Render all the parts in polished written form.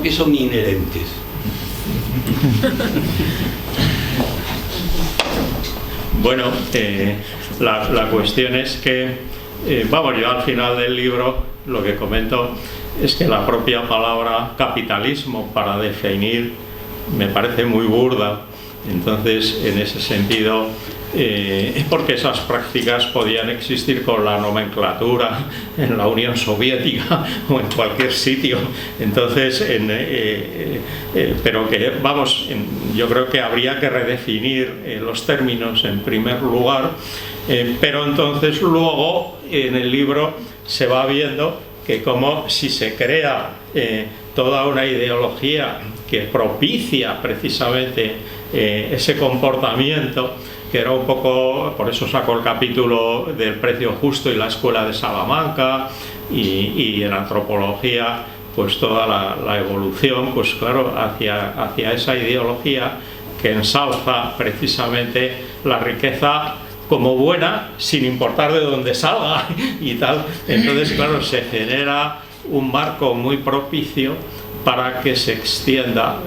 porque son inherentes. Bueno, la cuestión es que, vamos, yo al final del libro lo que comento es que la propia palabra capitalismo para definir me parece muy burda. Entonces, en ese sentido, porque esas prácticas podían existir con la nomenclatura en la Unión Soviética o en cualquier sitio. Entonces, pero que, vamos, yo creo que habría que redefinir los términos en primer lugar, pero entonces luego en el libro se va viendo que como si se crea toda una ideología que propicia precisamente ese comportamiento, que era un poco, por eso sacó el capítulo del precio justo y la escuela de Salamanca, y en antropología pues toda la evolución, pues claro, hacia esa ideología que ensalza precisamente la riqueza como buena, sin importar de dónde salga y tal. Entonces, claro, se genera un marco muy propicio para que se extienda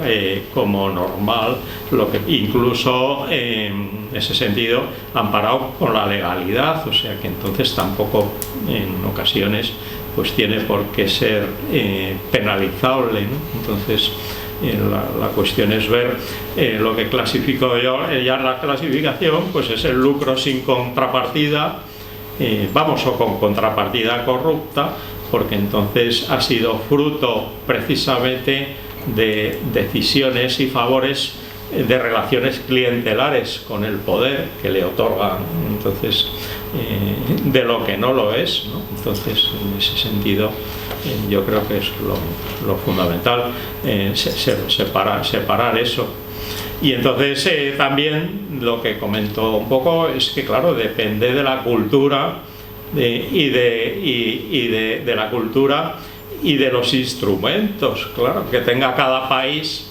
como normal, lo que incluso en ese sentido amparado con la legalidad, o sea que entonces tampoco en ocasiones pues tiene por qué ser penalizable, ¿no? Entonces la cuestión es ver lo que clasifico yo, ya la clasificación pues es el lucro sin contrapartida, vamos, o con contrapartida corrupta, porque entonces ha sido fruto precisamente de decisiones y favores de relaciones clientelares con el poder que le otorgan, entonces de lo que no lo es, ¿no? Entonces, en ese sentido, yo creo que es lo fundamental, separar eso. Y entonces también lo que comento un poco es que, claro, depende de la cultura de la cultura y de los instrumentos, claro, que tenga cada país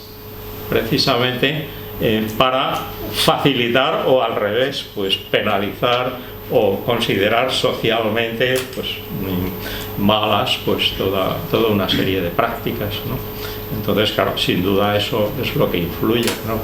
precisamente para facilitar o al revés, pues penalizar o considerar socialmente pues malas pues toda una serie de prácticas, ¿no? Entonces, claro, sin duda eso es lo que influye, ¿no?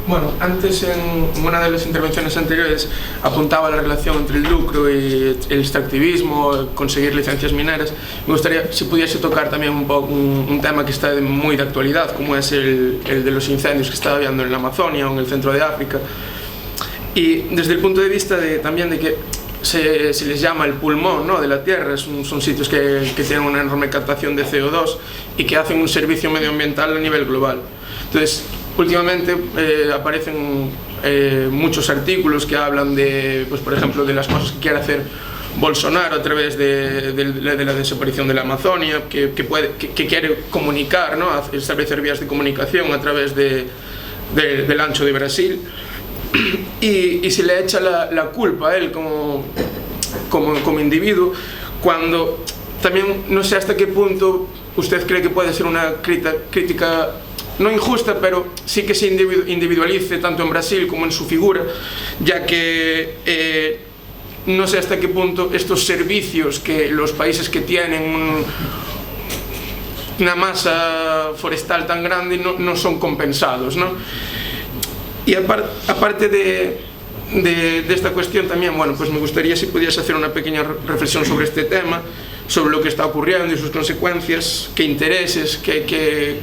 Bueno, antes en una de las intervenciones anteriores apuntaba la relación entre el lucro y el extractivismo, conseguir licencias mineras. Me gustaría si pudiese tocar también un poco un tema que está muy de actualidad, como es el de los incendios que está habiendo en la Amazonia o en el centro de África. Y desde el punto de vista también de que se les llama el pulmón, ¿no?, de la tierra, son sitios que tienen una enorme captación de CO2 y que hacen un servicio medioambiental a nivel global. Entonces, últimamente aparecen muchos artículos que hablan de, pues, por ejemplo, de las cosas que quiere hacer Bolsonaro a través de la desaparición de la Amazonia, que quiere comunicar, ¿no?, establecer vías de comunicación a través del ancho de Brasil, y se le echa la culpa a él como individuo, cuando también no sé hasta qué punto usted cree que puede ser una crítica no injusta, pero sí que se individualice tanto en Brasil como en su figura, ya que no sé hasta qué punto estos servicios que los países que tienen una masa forestal tan grande no son compensados, ¿no? Y aparte de esta cuestión también, bueno, pues me gustaría si pudiese hacer una pequeña reflexión sobre este tema, sobre lo que está ocurriendo y sus consecuencias, qué intereses, qué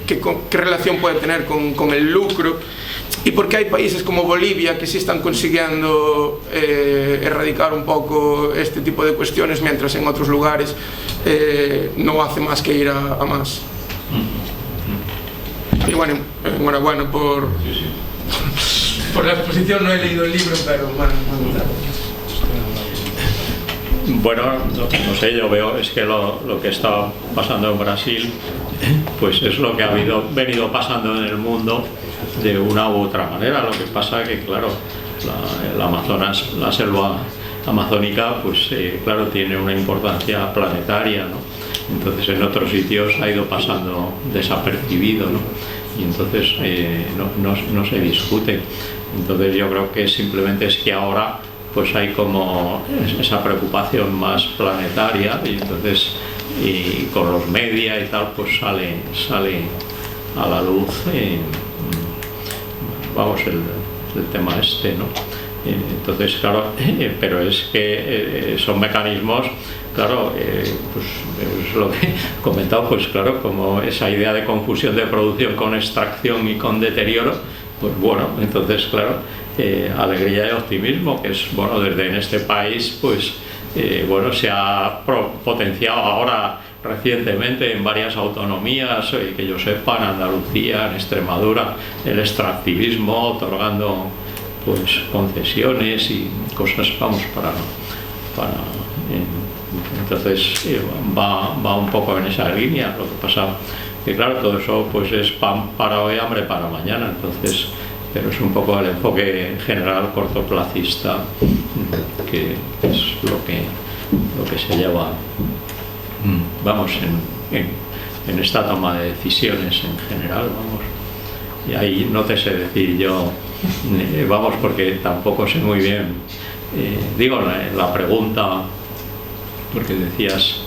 relación puede tener con el lucro, y por qué hay países como Bolivia que sí están consiguiendo erradicar un poco este tipo de cuestiones, mientras en otros lugares no hace más que ir a más. Y bueno, enhorabuena por la exposición. No he leído el libro, pero bueno. Bueno, no sé, yo veo es que lo que está pasando en Brasil pues es lo que ha venido pasando en el mundo de una u otra manera. Lo que pasa que, claro, el Amazonas, la selva amazónica, pues claro, tiene una importancia planetaria, ¿no? Entonces en otros sitios ha ido pasando desapercibido, ¿no? Y entonces no se discute. Entonces yo creo que simplemente es que ahora pues hay como esa preocupación más planetaria, y entonces y con los media y tal pues sale a la luz vamos el tema este, ¿no? Entonces claro, pero es que son mecanismos, claro, pues es lo que he comentado, pues claro, como esa idea de confusión de producción con extracción y con deterioro, pues bueno, entonces claro, alegría y optimismo, que es bueno, desde en este país pues bueno, se ha potenciado ahora recientemente en varias autonomías, que yo sepa, en Andalucía, en Extremadura, el extractivismo, otorgando pues concesiones y cosas, vamos, para entonces va un poco en esa línea. Lo que pasa que claro, todo eso pues es pan para hoy, hambre para mañana, entonces, pero es un poco el enfoque general cortoplacista que es lo que se lleva, vamos, en esta toma de decisiones en general, vamos. Y ahí no te sé decir yo, vamos, porque tampoco sé muy bien, digo, la pregunta, porque decías...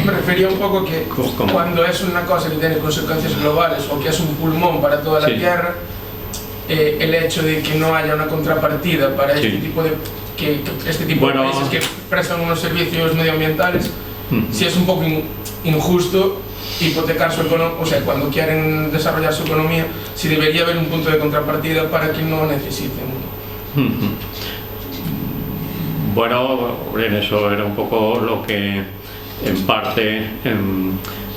Me refería un poco que ¿cómo? Cuando es una cosa que tiene consecuencias globales o que es un pulmón para toda la Sí. Tierra, el hecho de que no haya una contrapartida para Sí. este tipo de Bueno, países que prestan unos servicios medioambientales, si es un poco injusto hipotecar su economía, o sea, cuando quieren desarrollar su economía, si debería haber un punto de contrapartida para que no necesiten. Bueno, en eso era un poco lo que en parte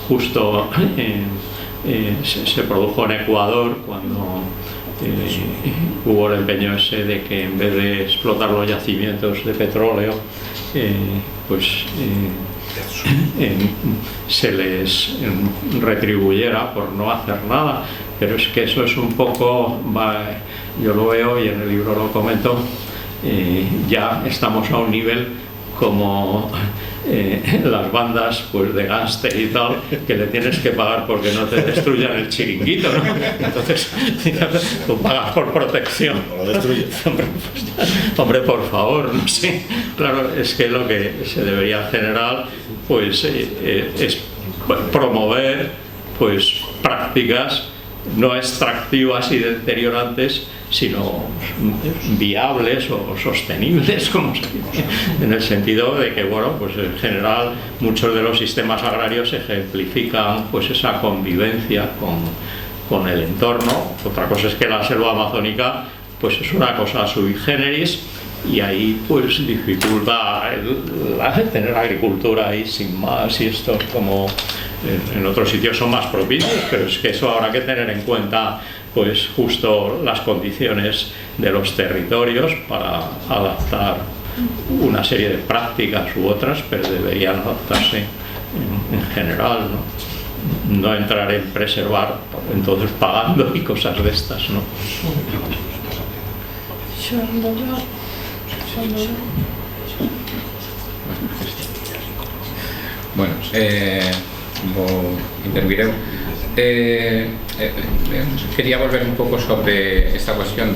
justo se produjo en Ecuador cuando hubo el empeño ese de que en vez de explotar los yacimientos de petróleo pues se les retribuyera por no hacer nada, pero es que eso es un poco, yo lo veo y en el libro lo comento, ya estamos a un nivel como las bandas pues de gángster y tal, que le tienes que pagar porque no te destruyan el chiringuito, ¿no? Entonces tú pagas por protección. No lo destruyes. Hombre, por favor, no sé. Claro, es que lo que se debería generar pues es promover pues prácticas no extractivas y deteriorantes, sino viables o sostenibles, como se dice, en el sentido de que, bueno, pues en general muchos de los sistemas agrarios ejemplifican pues esa convivencia con el entorno. Otra cosa es que la selva amazónica pues es una cosa sui generis y ahí pues dificulta tener agricultura ahí sin más, y esto es como en otros sitios son más propicios, pero es que eso habrá que tener en cuenta pues justo las condiciones de los territorios para adaptar una serie de prácticas u otras, pero deberían adaptarse en general, ¿no? No entrar en preservar, entonces pagando y cosas de estas, ¿no? Bueno, intervireu. Quería volver un pouco sobre esta cuestión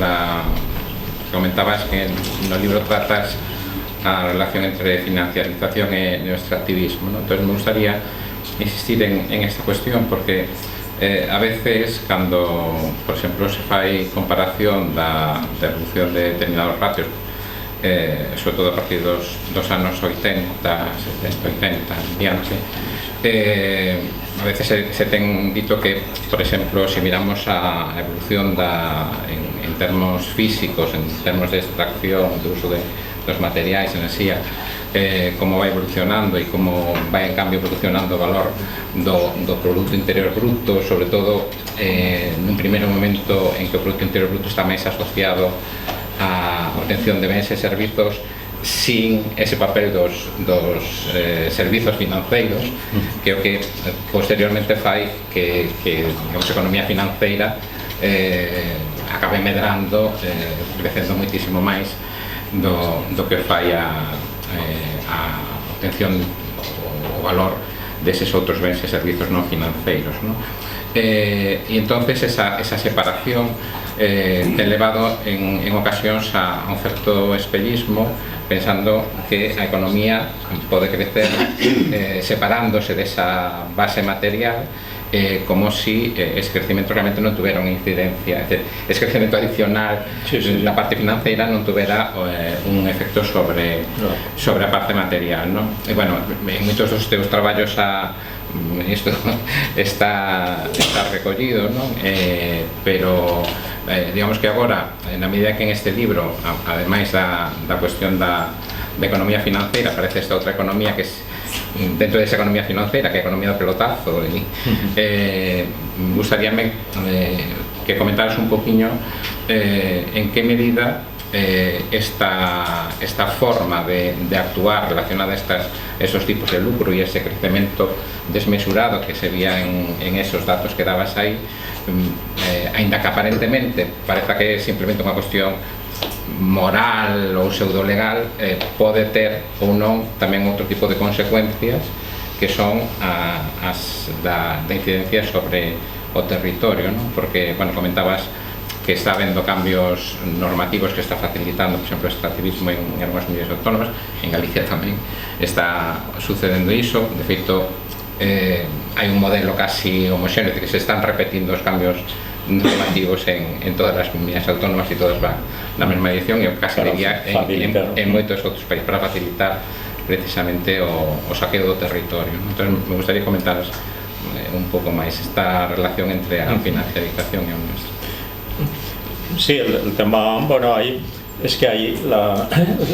comentabas que no libro tratas a relación entre financiarización e neoextractivismo, ¿no? Entonces me gustaría insistir en esta cuestión porque a veces cando, por exemplo, se fai comparación da reducción de determinados ratios, sobre todo a partir dos anos 80, 70, 80, diante, a veces se ten dito que, por exemplo, se miramos a evolución en termos físicos, en termos de extracción, de uso dos materiais, enerxía, como vai evolucionando e como vai en cambio evolucionando o valor do Producto Interior Bruto, sobre todo nun primeiro momento en que o Producto Interior Bruto está máis asociado a obtención de bens e servizos sin ese papel dos servizos financeiros, que é o que posteriormente fai que a economía financeira acabe medrando, crecendo moitísimo máis do que fai a obtención o valor deses outros bens e servizos non financeiros, ¿no? y entonces esa separación ten levado en ocasións a un certo espellismo, pensando que a economía pode crecer separándose desa base material, como si ese crecimiento realmente non tuvera unha incidencia, ese crecimiento adicional na parte financiera non tuvera un efecto sobre a parte material, ¿no? E, bueno, en moitos dos teus traballos isto está recollido, ¿no? Pero digamos que agora, na medida que en este libro, ademais da cuestión da economía financiera, aparece esta outra economía que es dentro desa economía financiera, que é a economía do pelotazo, gustaríame que comentaras un poquinho en que medida esta forma de actuar relacionada a esos tipos de lucro y ese crecimiento desmesurado que se veía en esos datos que dabas aí, aínda que aparentemente parece que é simplemente unha cuestión moral ou pseudolegal, pode ter ou non tamén outro tipo de consecuencias que son as da incidencia sobre o territorio, ¿no? Porque, bueno, comentabas que está habendo cambios normativos que está facilitando, por exemplo, o extractivismo en algunhas comunidades autónomas, en Galicia tamén está sucedendo iso. De feito, hai un modelo casi homoxéneo, que se están repetindo os cambios normativos en todas as comunidades autónomas e todas van na mesma dirección, e casi diría en moitos outros países, para facilitar precisamente o saqueo do territorio. Entón, me gustaría comentar un pouco máis esta relación entre a financiarización e a universidade. Sí, el tema, bueno, ahí es que ahí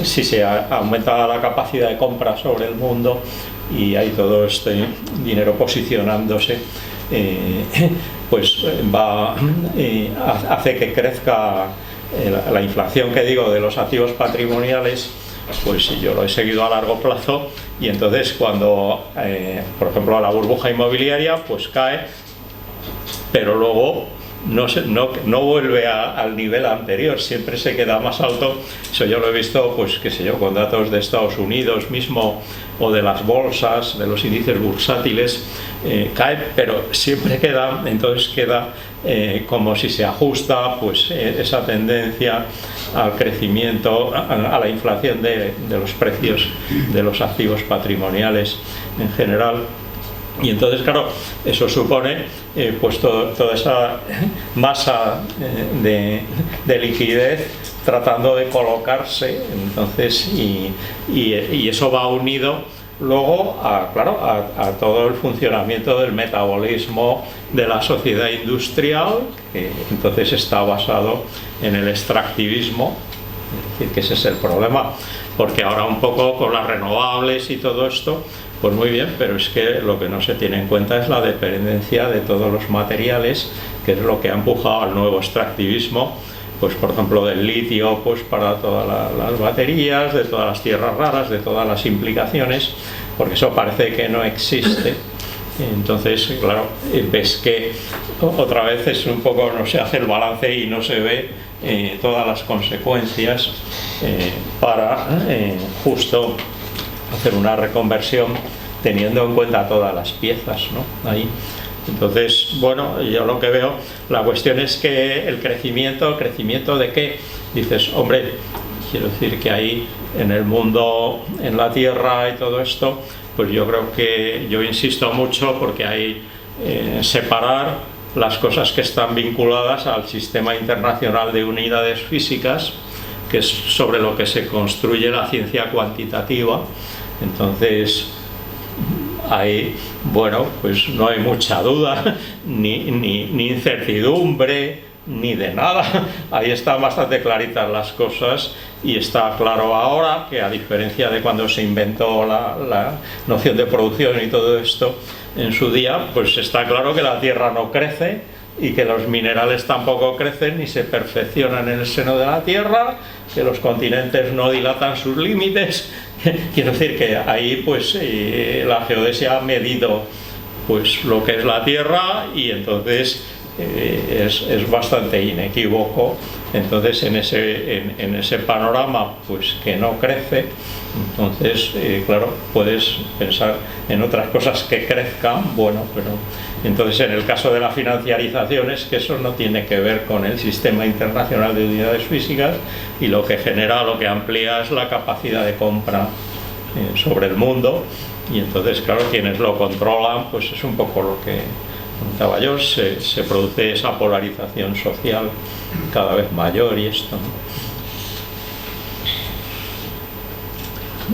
si se aumenta la capacidad de compra sobre el mundo y hay todo este dinero posicionándose, pues hace que crezca la inflación, que digo, de los activos patrimoniales. Pues yo lo he seguido a largo plazo, y entonces cuando, por ejemplo, la burbuja inmobiliaria pues cae, pero luego no vuelve al nivel anterior, siempre se queda más alto. Eso yo lo he visto, pues qué sé yo, con datos de Estados Unidos mismo, o de las bolsas, de los índices bursátiles, cae, pero siempre queda, entonces queda como si se ajusta pues esa tendencia al crecimiento, a la inflación de los precios de los activos patrimoniales en general. Y entonces, claro, eso supone pues toda esa masa de liquidez tratando de colocarse, entonces, y eso va unido luego a todo el funcionamiento del metabolismo de la sociedad industrial, que entonces está basado en el extractivismo. Es decir, que ese es el problema, porque ahora un poco con las renovables y todo esto, pues muy bien, pero es que lo que no se tiene en cuenta es la dependencia de todos los materiales, que es lo que ha empujado al nuevo extractivismo, pues por ejemplo del litio, pues para todas las baterías, de todas las tierras raras, de todas las implicaciones, porque eso parece que no existe. Entonces, claro, ves que otra vez es un poco, no se hace el balance y no se ve todas las consecuencias para justo hacer una reconversión teniendo en cuenta todas las piezas, ¿no? Ahí. Entonces, bueno, yo lo que veo, la cuestión es que el crecimiento ¿de qué? Dices, hombre, quiero decir que ahí en el mundo, en la Tierra y todo esto, pues yo creo que, yo insisto mucho porque hay separar las cosas que están vinculadas al sistema internacional de unidades físicas, que es sobre lo que se construye la ciencia cuantitativa. Entonces, ahí, bueno, pues no hay mucha duda, ni incertidumbre, ni de nada. Ahí están bastante claritas las cosas, y está claro ahora que, a diferencia de cuando se inventó la noción de producción y todo esto en su día, pues está claro que la Tierra no crece y que los minerales tampoco crecen ni se perfeccionan en el seno de la Tierra, que los continentes no dilatan sus límites. Quiero decir que ahí pues la geodesia ha medido pues lo que es la Tierra, y entonces es bastante inequívoco. Entonces en ese panorama pues que no crece, entonces claro, puedes pensar en otras cosas que crezcan, bueno, pero entonces en el caso de la financiarización es que eso no tiene que ver con el sistema internacional de unidades físicas, y lo que genera, lo que amplía es la capacidad de compra sobre el mundo, y entonces claro, quienes lo controlan pues es un poco lo que comentaba yo, se produce esa polarización social cada vez mayor y esto, ¿no?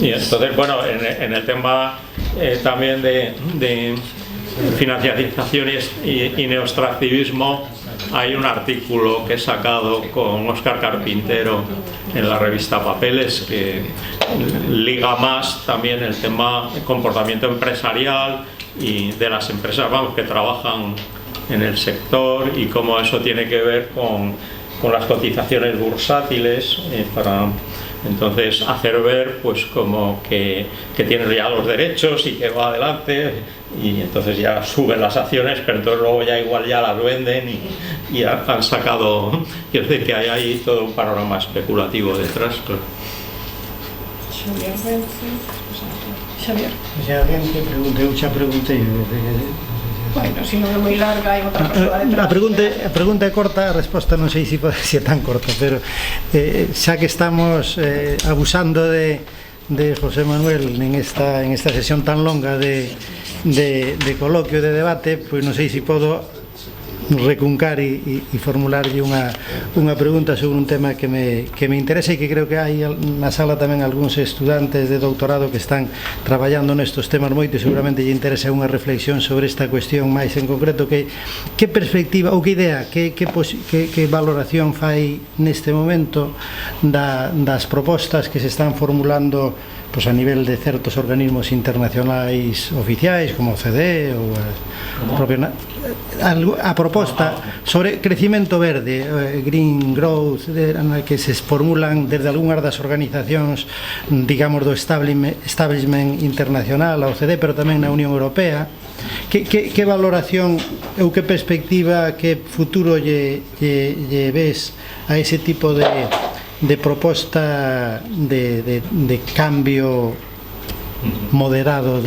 Y entonces, bueno, en el tema también de financiarización y neoextractivismo, hay un artículo que he sacado con Óscar Carpintero en la revista Papeles que liga más también el tema de comportamiento empresarial y de las empresas, vamos, que trabajan en el sector, y cómo eso tiene que ver con las cotizaciones bursátiles para entonces hacer ver pues como que tienen ya los derechos y que va adelante, y entonces ya suben las acciones, pero entonces luego ya igual ya las venden y han sacado, quiero decir que hay ahí todo un panorama especulativo detrás, claro. Xavier. Se alguén te pregunte, eu xa preguntei. Bueno, se non é moi larga, hai outra persoa detrás. A pregunta é corta, a resposta non sei se é tan corta, pero xa que estamos abusando de José Manuel en esta sesión tan longa de coloquio, de debate, pois non sei se podo recuncar e formularlle unha pregunta sobre un tema que me interesa, e que creo que hai na sala tamén algúns estudantes de doutorado que están traballando nestos temas moito, e seguramente lle interesa unha reflexión sobre esta cuestión máis en concreto. Que perspectiva ou que idea, que valoración fai neste momento das propostas que se están formulando pues a nivel de certos organismos internacionais oficiais como o OCDE ou a proposta sobre crecimento verde, green growth, na que se formulan desde algunhas das organizacións, digamos, do establishment internacional, a OCDE, pero tamén na Unión Europea. Que valoración ou que perspectiva, que futuro lle ves a ese tipo de proposta de cambio moderado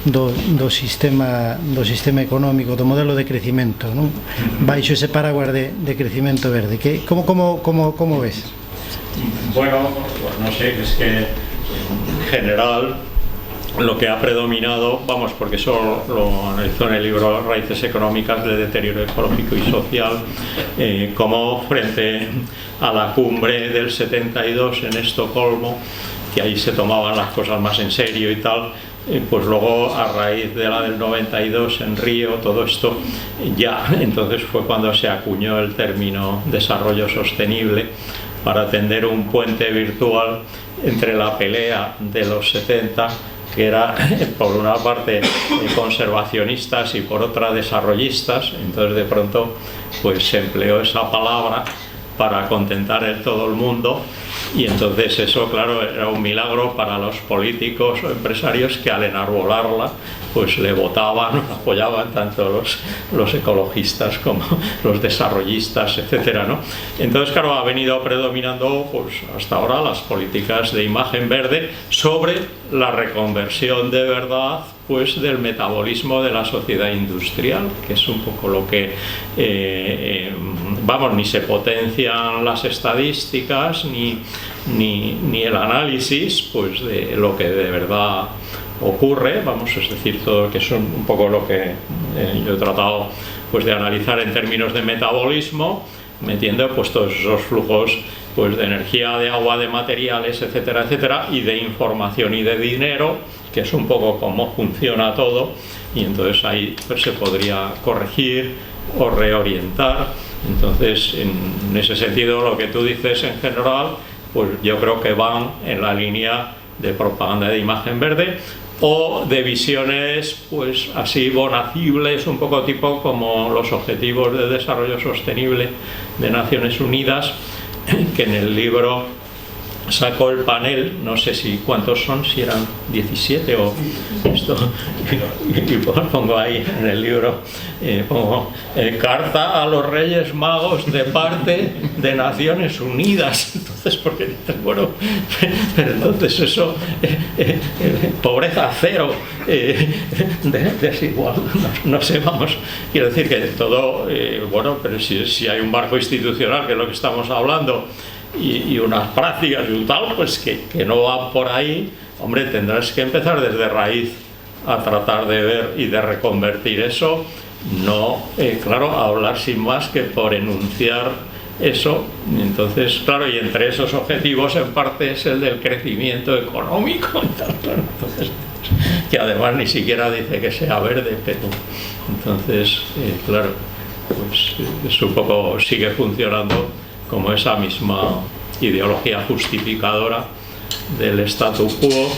do sistema económico, do modelo de crecimento, non? Baixo ese paraguas de crecimento verde. Como ves? Bueno, no sé, es que en general lo que ha predominado, vamos, porque eso lo analizó en el libro Raíces económicas del deterioro ecológico y social, como frente a la cumbre del 72 en Estocolmo, que ahí se tomaban las cosas más en serio y tal, pues luego a raíz de la del 92 en Río, todo esto ya, entonces fue cuando se acuñó el término desarrollo sostenible para tender un puente virtual entre la pelea de los 70, que era por una parte conservacionistas y por otra desarrollistas. Entonces de pronto pues se empleó esa palabra para contentar todo el mundo, y entonces eso, claro, era un milagro para los políticos o empresarios que al enarbolarla pues le votaban, apoyaban tanto los ecologistas como los desarrollistas, etcétera, ¿no? Entonces, claro, ha venido predominando pues hasta ahora las políticas de imagen verde sobre la reconversión de verdad pues del metabolismo de la sociedad industrial, que es un poco lo que vamos, ni se potencian las estadísticas ni el análisis pues de lo que de verdad ocurre, vamos, es decir, todo, que es un poco lo que yo he tratado pues de analizar en términos de metabolismo, metiendo pues todos esos flujos pues de energía, de agua, de materiales, etcétera, etcétera, y de información y de dinero, que es un poco cómo funciona todo, y entonces ahí pues se podría corregir o reorientar. Entonces, en ese sentido, lo que tú dices en general, pues yo creo que van en la línea de propaganda de imagen verde o de visiones pues así bonacibles, un poco tipo como los Objetivos de Desarrollo Sostenible de Naciones Unidas, que en el libro sacó el panel, no sé si cuántos son, si eran 17 o esto, y pongo ahí en el libro, pongo carta a los Reyes Magos de parte de Naciones Unidas. Entonces, porque dices, bueno, pero entonces eso, pobreza cero, desigual, no sé, vamos, quiero decir que todo, bueno, pero si hay un marco institucional, que es lo que estamos hablando, y unas prácticas y un tal, pues que no van por ahí, hombre, tendrás que empezar desde raíz a tratar de ver y de reconvertir eso, no, claro, a hablar sin más que por enunciar eso. Entonces, claro, y entre esos objetivos en parte es el del crecimiento económico y tal, claro, entonces, que además ni siquiera dice que sea verde, pero entonces, claro, pues es un poco, sigue funcionando como esa misma ideología justificadora del statu quo,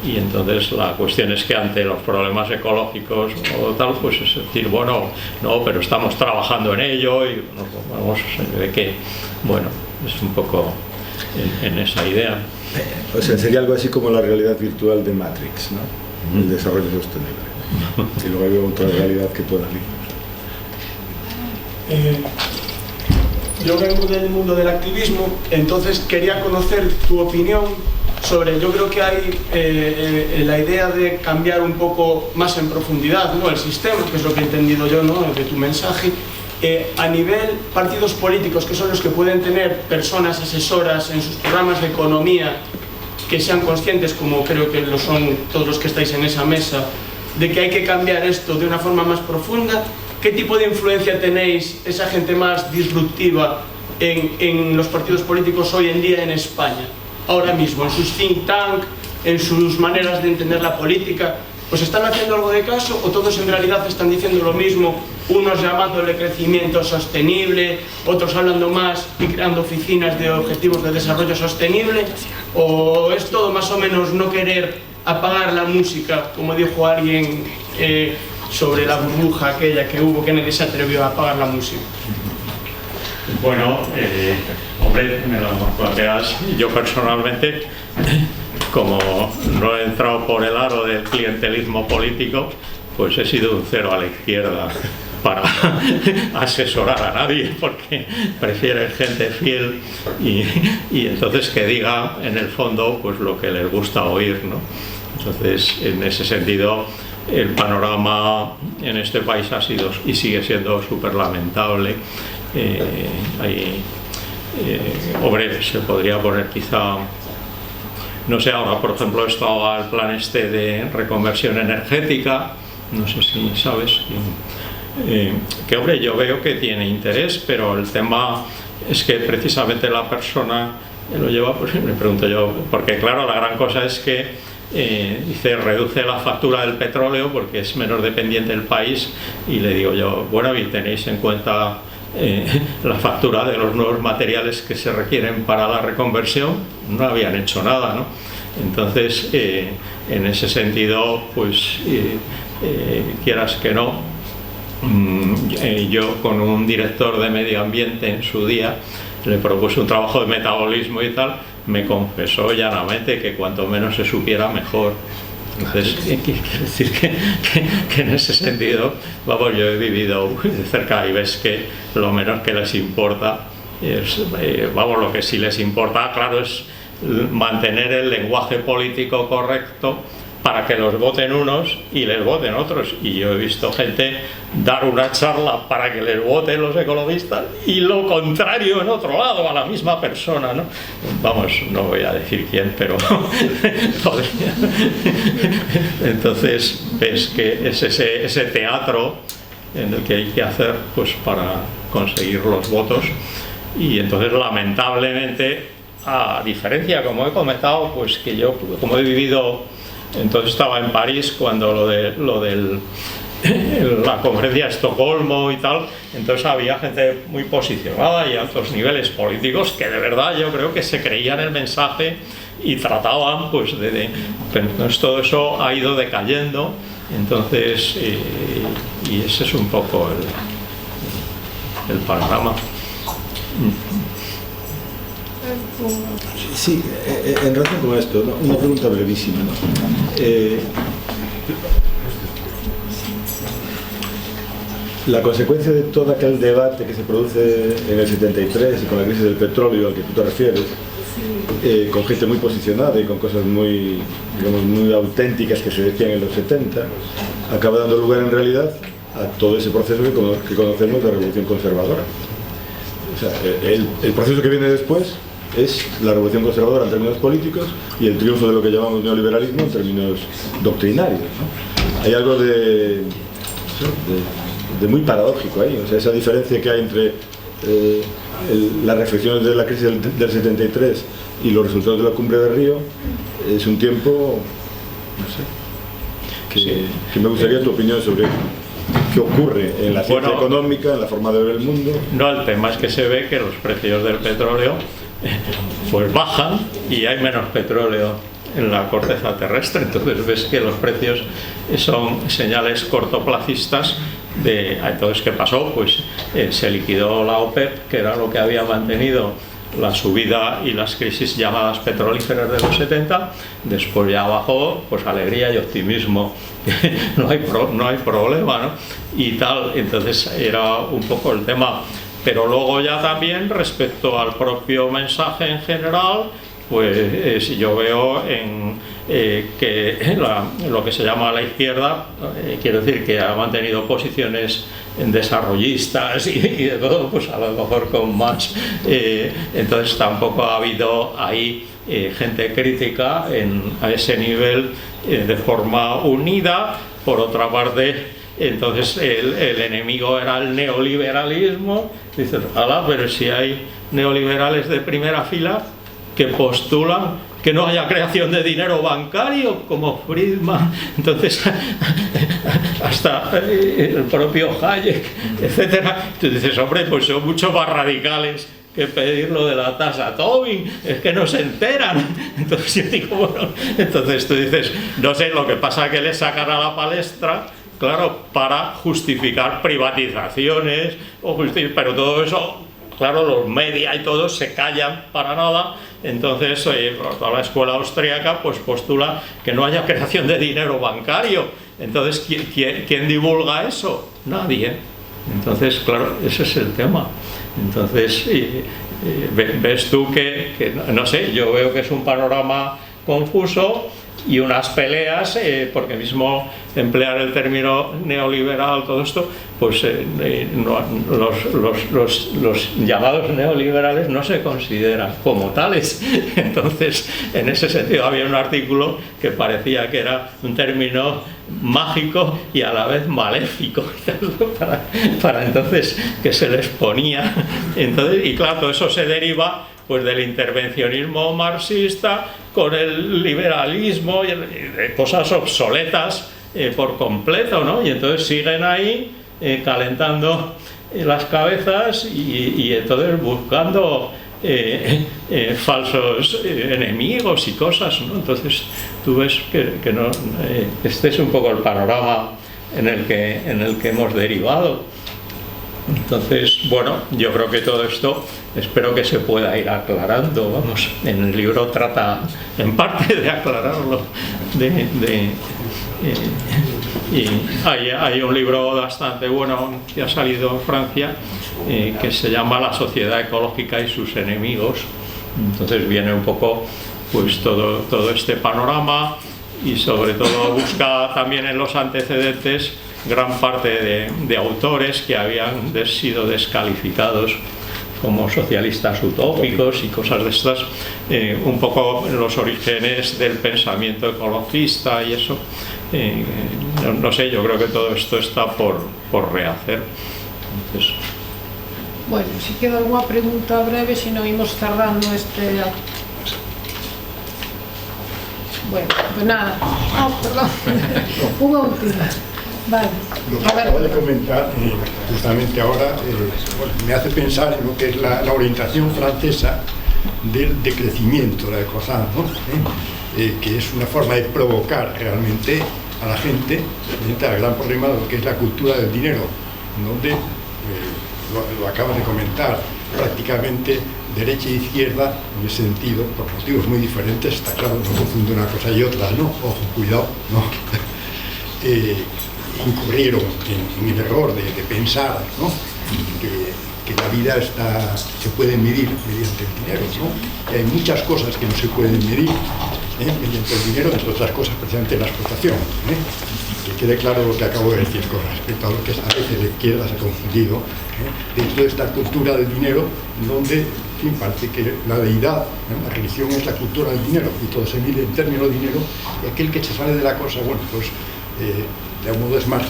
y entonces la cuestión es que ante los problemas ecológicos o tal, pues es decir, bueno, no, pero estamos trabajando en ello y vamos, se ve que, bueno, es un poco en esa idea. O sea, sería algo así como la realidad virtual de Matrix, ¿no? El desarrollo sostenible. Y luego hay otra realidad que tú analizas. Yo vengo del mundo del activismo, entonces quería conocer tu opinión sobre, yo creo que hay la idea de cambiar un poco más en profundidad, ¿no?, el sistema, que es lo que he entendido yo, ¿no?, de tu mensaje, a nivel partidos políticos, que son los que pueden tener personas asesoras en sus programas de economía, que sean conscientes, como creo que lo son todos los que estáis en esa mesa, de que hay que cambiar esto de una forma más profunda. ¿Qué tipo de influencia tenéis esa gente más disruptiva en los partidos políticos hoy en día en España? Ahora mismo, en sus think tank, en sus maneras de entender la política, ¿pues están haciendo algo de caso o todos en realidad están diciendo lo mismo? Unos llamándole crecimiento sostenible, otros hablando más y creando oficinas de objetivos de desarrollo sostenible, ¿o es todo más o menos no querer apagar la música, como dijo alguien sobre la burbuja aquella que hubo, que nadie se atrevió a apagar la música? Bueno, hombre, me lo planteas. Yo personalmente, como no he entrado por el aro del clientelismo político, pues he sido un cero a la izquierda para asesorar a nadie, porque prefieren gente fiel y entonces que diga en el fondo pues lo que les gusta oír, ¿no? Entonces, en ese sentido, el panorama en este país ha sido y sigue siendo súper lamentable. Hombre, se podría poner quizá, no sé, ahora por ejemplo estaba el plan este de reconversión energética, no sé si sabes, que hombre, yo veo que tiene interés, pero el tema es que precisamente la persona que lo lleva, pues me pregunto yo, porque claro, la gran cosa es que dice, reduce la factura del petróleo porque es menos dependiente del país, y le digo yo, bueno, ¿y tenéis en cuenta la factura de los nuevos materiales que se requieren para la reconversión? No habían hecho nada, ¿no? Entonces, en ese sentido, pues quieras que no, yo con un director de medio ambiente en su día le propuse un trabajo de metabolismo y tal, me confesó llanamente que cuanto menos se supiera mejor. Entonces, quiero decir que en ese sentido, vamos, yo he vivido de cerca y ves que lo menos que les importa es, vamos, lo que sí les importa, claro, es mantener el lenguaje político correcto para que los voten unos y les voten otros. Y yo he visto gente dar una charla para que les voten los ecologistas y lo contrario en otro lado, a la misma persona, ¿no? Vamos, no voy a decir quién, pero podría. Entonces ves que es ese teatro en el que hay que hacer pues para conseguir los votos, y entonces lamentablemente, a diferencia, como he comentado, pues que yo, como he vivido, entonces estaba en París cuando lo de la conferencia de Estocolmo y tal, entonces había gente muy posicionada y a altos niveles políticos que de verdad yo creo que se creían el mensaje y trataban pues pero entonces todo eso ha ido decayendo, entonces y ese es un poco el panorama. Sí, en relación con esto, ¿no? Una pregunta brevísima, ¿no? La consecuencia de todo aquel debate que se produce en el 73 y con la crisis del petróleo al que tú te refieres, con gente muy posicionada y con cosas muy, digamos, muy auténticas que se decían en los 70, acaba dando lugar en realidad a todo ese proceso que conocemos de revolución conservadora. O sea, el proceso que viene después es la revolución conservadora en términos políticos y el triunfo de lo que llamamos neoliberalismo en términos doctrinarios, ¿no? Hay algo de muy paradójico ahí, o sea, esa diferencia que hay entre las reflexiones de la crisis del 73 y los resultados de la cumbre de Río es un tiempo, no sé, que me gustaría tu opinión sobre qué ocurre en la ciencia económica, en la forma de ver el mundo. No, el tema es que se ve que los precios del petróleo pues bajan y hay menos petróleo en la corteza terrestre, entonces ves que los precios son señales cortoplacistas de... Entonces, ¿qué pasó? Pues se liquidó la OPEP, que era lo que había mantenido la subida y las crisis llamadas petrolíferas de los 70, después ya bajó, pues alegría y optimismo, no hay problema, ¿no? Y tal, entonces era un poco el tema. Pero luego ya también respecto al propio mensaje en general, pues yo veo que lo que se llama la izquierda, quiero decir que ha mantenido posiciones desarrollistas y de todo, pues a lo mejor con más, entonces tampoco ha habido ahí gente crítica a ese nivel de forma unida. Por otra parte, entonces el enemigo era el neoliberalismo. Dices, ala, pero si hay neoliberales de primera fila que postulan que no haya creación de dinero bancario como Friedman, entonces hasta el propio Hayek, etcétera. Tú dices, hombre, pues son mucho más radicales que pedir lo de la tasa Tobin, es que no se enteran. Entonces yo digo, bueno, entonces tú dices, no sé, lo que pasa es que le sacan a la palestra, claro, para justificar privatizaciones, pero todo eso, claro, los media y todos se callan para nada. Entonces toda la escuela austríaca pues postula que no haya creación de dinero bancario. Entonces, ¿quién divulga eso? Nadie. Entonces, claro, ese es el tema. Entonces, ves tú que, no sé, yo veo que es un panorama confuso y unas peleas, porque mismo emplear el término neoliberal, todo esto, pues los llamados neoliberales no se consideran como tales. Entonces, en ese sentido había un artículo que parecía que era un término mágico y a la vez maléfico para entonces que se les ponía. Entonces, y claro, todo eso se deriva pues del intervencionismo marxista con el liberalismo y de cosas obsoletas por completo, ¿no? Y entonces siguen ahí calentando las cabezas y entonces buscando falsos enemigos y cosas, ¿no? Entonces tú ves que no, este es un poco el panorama en el que hemos derivado. Entonces, bueno, yo creo que todo esto espero que se pueda ir aclarando, vamos, en el libro trata en parte de aclararlo, y hay un libro bastante bueno que ha salido en Francia que se llama La sociedad ecológica y sus enemigos. Entonces viene un poco pues todo este panorama y sobre todo busca también en los antecedentes gran parte de autores que habían sido descalificados como socialistas utópicos y cosas de estas, un poco los orígenes del pensamiento ecologista y eso. No sé, yo creo que todo esto está por rehacer. Entonces, bueno, si queda alguna pregunta breve, si no íbamos cerrando este... Bueno, pues nada. Perdón. Una última. Vale. Lo que acabo de comentar justamente ahora me hace pensar en lo que es la orientación francesa del decrecimiento, la de Cosán, ¿no? Que es una forma de provocar realmente a la gente frente al gran problema de lo que es la cultura del dinero, donde lo acabas de comentar, prácticamente derecha e izquierda en ese sentido, por motivos muy diferentes, está claro, no confunde una cosa y otra, ¿no? Ojo, cuidado, ¿no? Incurrieron en el error de pensar, ¿no? que la vida se puede medir mediante el dinero, ¿no? Que hay muchas cosas que no se pueden medir mediante el dinero, entre otras cosas precisamente la explotación. Que quede claro lo que acabo de decir con respecto a lo que a veces la izquierda se ha confundido dentro de esta cultura del dinero, donde en fin, parece que la deidad, la religión es la cultura del dinero y todo se mide en términos de dinero, y aquel que se sale de la cosa, bueno, pues de algún modo es más